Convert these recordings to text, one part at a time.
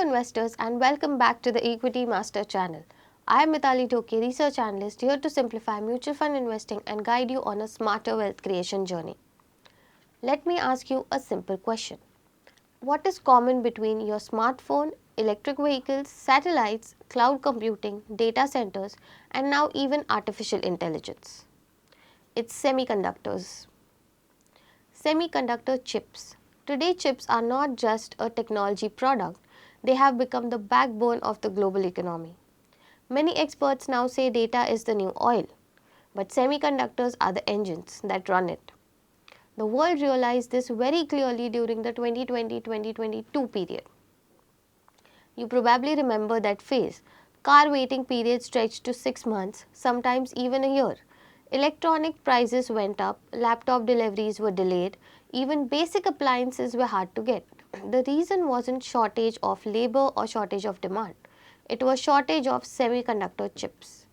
investors, and welcome back to the Equity Master channel. I am Mitali Toke, research analyst, here to simplify mutual fund investing and guide you on a smarter wealth creation journey. Let me ask you a simple question. What is common between your smartphone, electric vehicles, satellites, cloud computing, data centers, and now even artificial intelligence? It's semiconductors. Semiconductor chips. Today, chips are not just a technology product, they have become the backbone of the global economy. Many experts now say data is the new oil, but semiconductors are the engines that run it. The world realized this very clearly during the 2020-2022 period. You probably remember that phase. Car waiting period stretched to 6 months, sometimes even a year. Electronic prices went up, laptop deliveries were delayed, even basic appliances were hard to get. The reason wasn't shortage of labor or shortage of demand. It was shortage of semiconductor chips.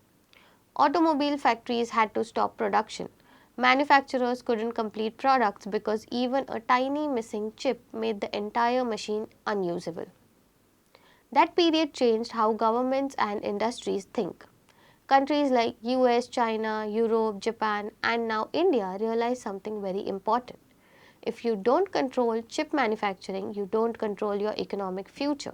Automobile factories had to stop production. Manufacturers couldn't complete products because even a tiny missing chip made the entire machine unusable. That period changed how governments and industries think. Countries like US, China, Europe, Japan, and now India realize something very important. If you don't control chip manufacturing, you don't control your economic future.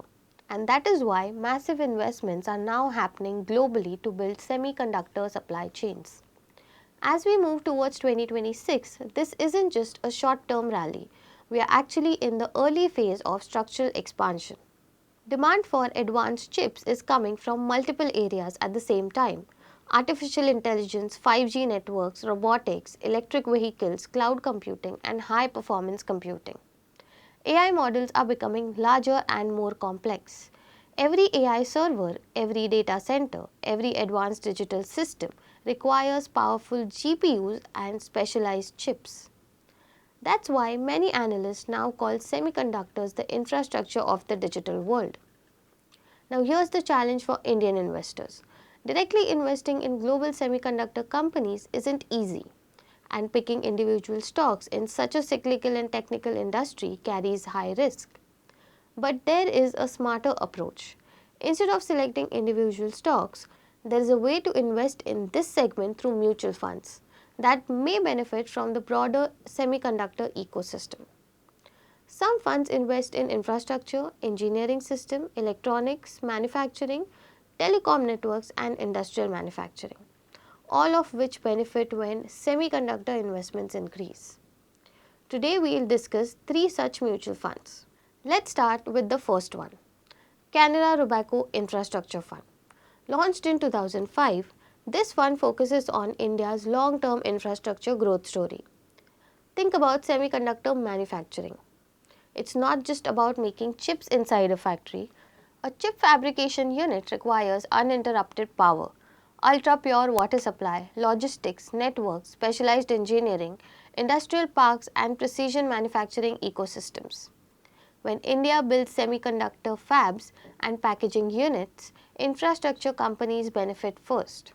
And that is why massive investments are now happening globally to build semiconductor supply chains. As we move towards 2026, this isn't just a short-term rally. We are actually in the early phase of structural expansion. Demand for advanced chips is coming from multiple areas at the same time. Artificial intelligence, 5G networks, robotics, electric vehicles, cloud computing, and high-performance computing. AI models are becoming larger and more complex. Every AI server, every data center, every advanced digital system requires powerful GPUs and specialized chips. That's why many analysts now call semiconductors the infrastructure of the digital world. Now here's the challenge for Indian investors. Directly investing in global semiconductor companies isn't easy, and picking individual stocks in such a cyclical and technical industry carries high risk. But there is a smarter approach. Instead of selecting individual stocks, there is a way to invest in this segment through mutual funds that may benefit from the broader semiconductor ecosystem. Some funds invest in infrastructure, engineering system, electronics, manufacturing, telecom networks, and industrial manufacturing, all of which benefit when semiconductor investments increase. Today we will discuss 3 such mutual funds. Let's start with the first one, Canara Robeco Infrastructure Fund. Launched in 2005, this fund focuses on India's long-term infrastructure growth story. Think about semiconductor manufacturing. It's not just about making chips inside a factory. A chip fabrication unit requires uninterrupted power, ultra-pure water supply, logistics, networks, specialized engineering, industrial parks, and precision manufacturing ecosystems. When India builds semiconductor fabs and packaging units, infrastructure companies benefit first.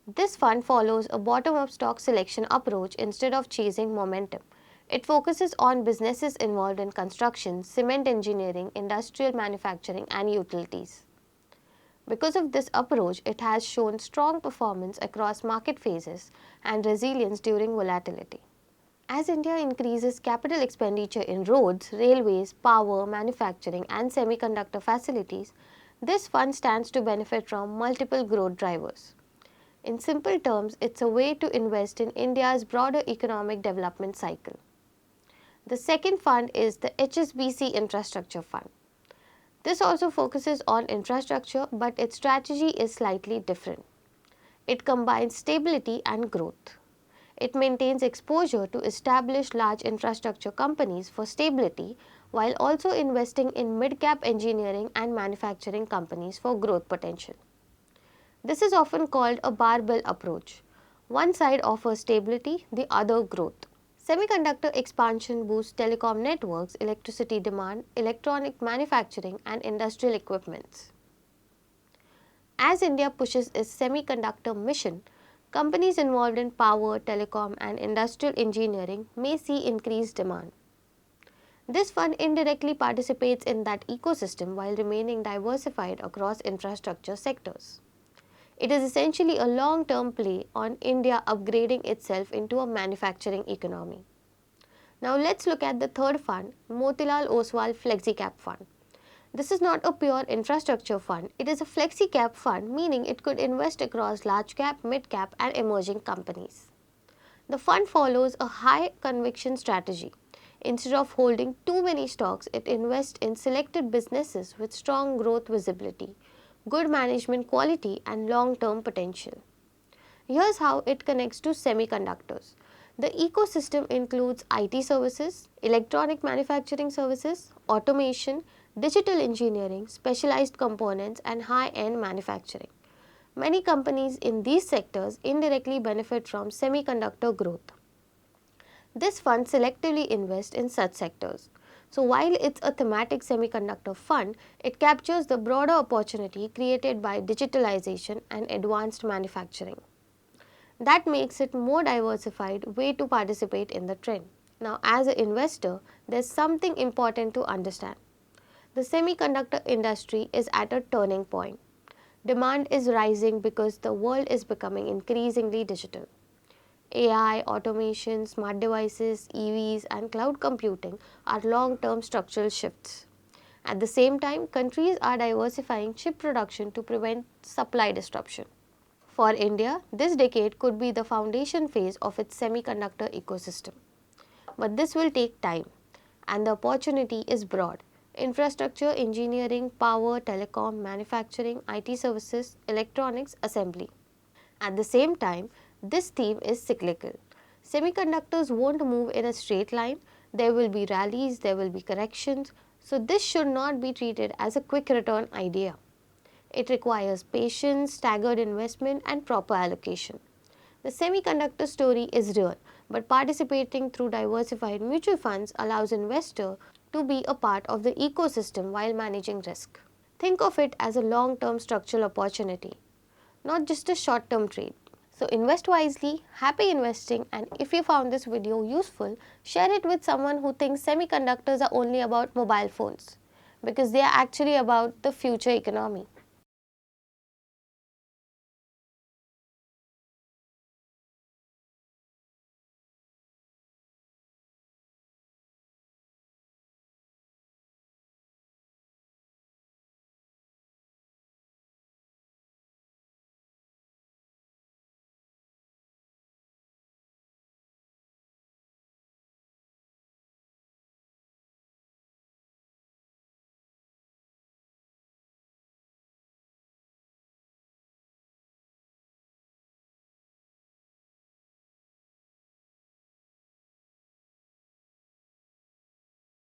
This fund follows a bottom-up stock selection approach instead of chasing momentum. It focuses on businesses involved in construction, cement engineering, industrial manufacturing, and utilities. Because of this approach, it has shown strong performance across market phases and resilience during volatility. As India increases capital expenditure in roads, railways, power, manufacturing, and semiconductor facilities, this fund stands to benefit from multiple growth drivers. In simple terms, it's a way to invest in India's broader economic development cycle. The second fund is the HSBC Infrastructure Fund. This also focuses on infrastructure, but its strategy is slightly different. It combines stability and growth. It maintains exposure to established large infrastructure companies for stability while also investing in mid-cap engineering and manufacturing companies for growth potential. This is often called a barbell approach. One side offers stability, the other growth. Semiconductor expansion boosts telecom networks, electricity demand, electronic manufacturing, and industrial equipments. As India pushes its semiconductor mission, companies involved in power, telecom, and industrial engineering may see increased demand. This fund indirectly participates in that ecosystem while remaining diversified across infrastructure sectors. It is essentially a long-term play on India upgrading itself into a manufacturing economy. Now let's look at the third fund, Motilal Oswal Flexi Cap Fund. This is not a pure infrastructure fund, it is a flexi cap fund, meaning it could invest across large cap, mid cap and emerging companies. The fund follows a high conviction strategy. Instead of holding too many stocks, it invests in selected businesses with strong growth visibility, good management quality and long-term potential. Here's how it connects to semiconductors. The ecosystem includes IT services, electronic manufacturing services, automation, digital engineering, specialized components and high-end manufacturing. Many companies in these sectors indirectly benefit from semiconductor growth. This fund selectively invests in such sectors. So while it's a thematic semiconductor fund, it captures the broader opportunity created by digitalization and advanced manufacturing. That makes it more diversified way to participate in the trend. Now as an investor, there's something important to understand. The semiconductor industry is at a turning point. Demand is rising because the world is becoming increasingly digital. AI, automation, smart devices, EVs and cloud computing are long-term structural shifts. At the same time, countries are diversifying chip production to prevent supply disruption. For India, this decade could be the foundation phase of its semiconductor ecosystem. But this will take time and the opportunity is broad. Infrastructure, engineering, power, telecom, manufacturing, IT services, electronics, assembly. At the same time, this theme is cyclical. Semiconductors won't move in a straight line. There will be rallies, there will be corrections. So this should not be treated as a quick return idea. It requires patience, staggered investment and proper allocation. The semiconductor story is real, but participating through diversified mutual funds allows investors to be a part of the ecosystem while managing risk. Think of it as a long-term structural opportunity, not just a short-term trade. So invest wisely, happy investing, and if you found this video useful, share it with someone who thinks semiconductors are only about mobile phones, because they are actually about the future economy.